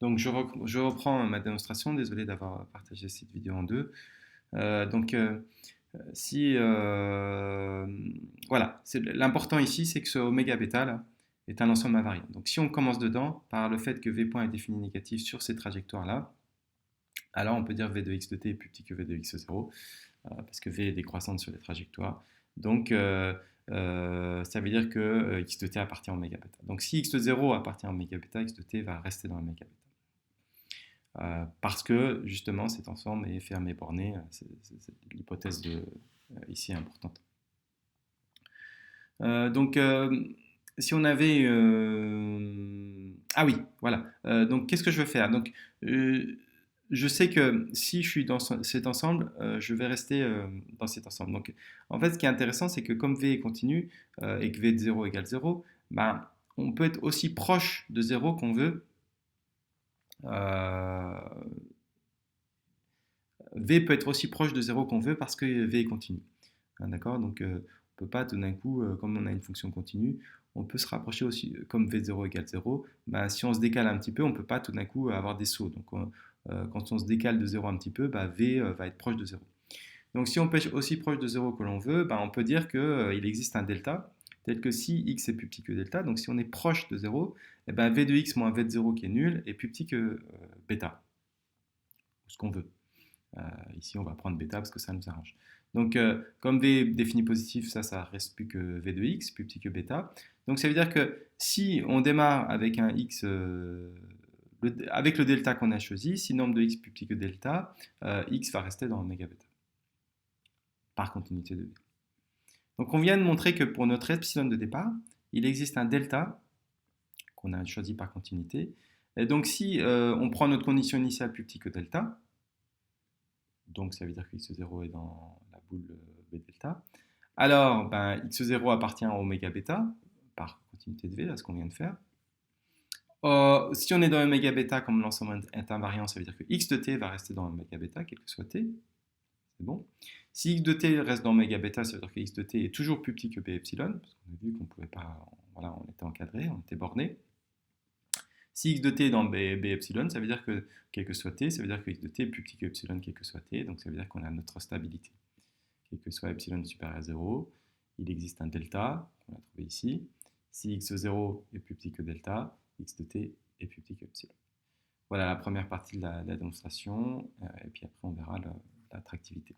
Donc je reprends ma démonstration, désolé d'avoir partagé cette vidéo en deux. Donc si voilà, l'important ici c'est que ce oméga bêta là est un ensemble invariant. Donc si on commence dedans par le fait que v point est défini négatif sur ces trajectoires là, alors on peut dire v de x de t est plus petit que v de x0 parce que v est décroissante sur les trajectoires. Donc ça veut dire que x de t appartient au oméga bêta. Donc si x de 0 appartient au oméga bêta, x de t va rester dans l'oméga bêta. Parce que justement cet ensemble est fermé borné, c'est l'hypothèse ici importante. Donc si on avait ah oui, voilà, donc qu'est-ce que je veux faire? Donc je sais que si je suis dans cet ensemble, je vais rester dans cet ensemble. Donc en fait ce qui est intéressant c'est que comme v est continu et que v de 0 égale 0, ben, on peut être aussi proche de 0 qu'on veut. V peut être aussi proche de 0 qu'on veut parce que V est continu. D'accord? Donc, on ne peut pas tout d'un coup, comme on a une fonction continue, on peut se rapprocher aussi, comme V0 égale 0, bah, si on se décale un petit peu, on ne peut pas tout d'un coup avoir des sauts. Donc, quand on se décale de 0 un petit peu, bah, V va être proche de 0. Donc, si on peut être aussi proche de 0 que l'on veut, bah, on peut dire qu'il existe un delta, tel que si x est plus petit que delta, donc si on est proche de 0, eh ben, V de x moins V de 0 qui est nul est plus petit que bêta, ce qu'on veut. Ici, on va prendre bêta parce que ça nous arrange. Donc, comme v est défini positif, ça reste plus que v de x, plus petit que bêta. Donc, ça veut dire que si on démarre avec un x, avec le delta qu'on a choisi, si nombre de x plus petit que delta, x va rester dans oméga bêta, par continuité de v. Donc, on vient de montrer que pour notre epsilon de départ, il existe un delta qu'on a choisi par continuité. Et donc, si on prend notre condition initiale plus petit que delta, donc ça veut dire que x0 est dans la boule B delta. Alors, ben, x0 appartient au oméga bêta, par continuité de V, à ce qu'on vient de faire. Si on est dans oméga bêta, comme l'ensemble est invariant, ça veut dire que x de t va rester dans oméga bêta, quel que soit t. C'est bon. Si x de t reste dans oméga bêta, ça veut dire que x de t est toujours plus petit que b epsilon, parce qu'on a vu qu'on pouvait pas, voilà, on était encadré, on était borné. Si x de t est dans b epsilon, ça veut dire que, quel que soit t, ça veut dire que x de t est plus petit que epsilon, quel que soit t, donc ça veut dire qu'on a notre stabilité. Quel que soit epsilon supérieur à 0, il existe un delta, qu'on a trouvé ici. Si x0 est plus petit que delta, x de t est plus petit que epsilon. Voilà la première partie de la démonstration, et puis après on verra l'attractivité.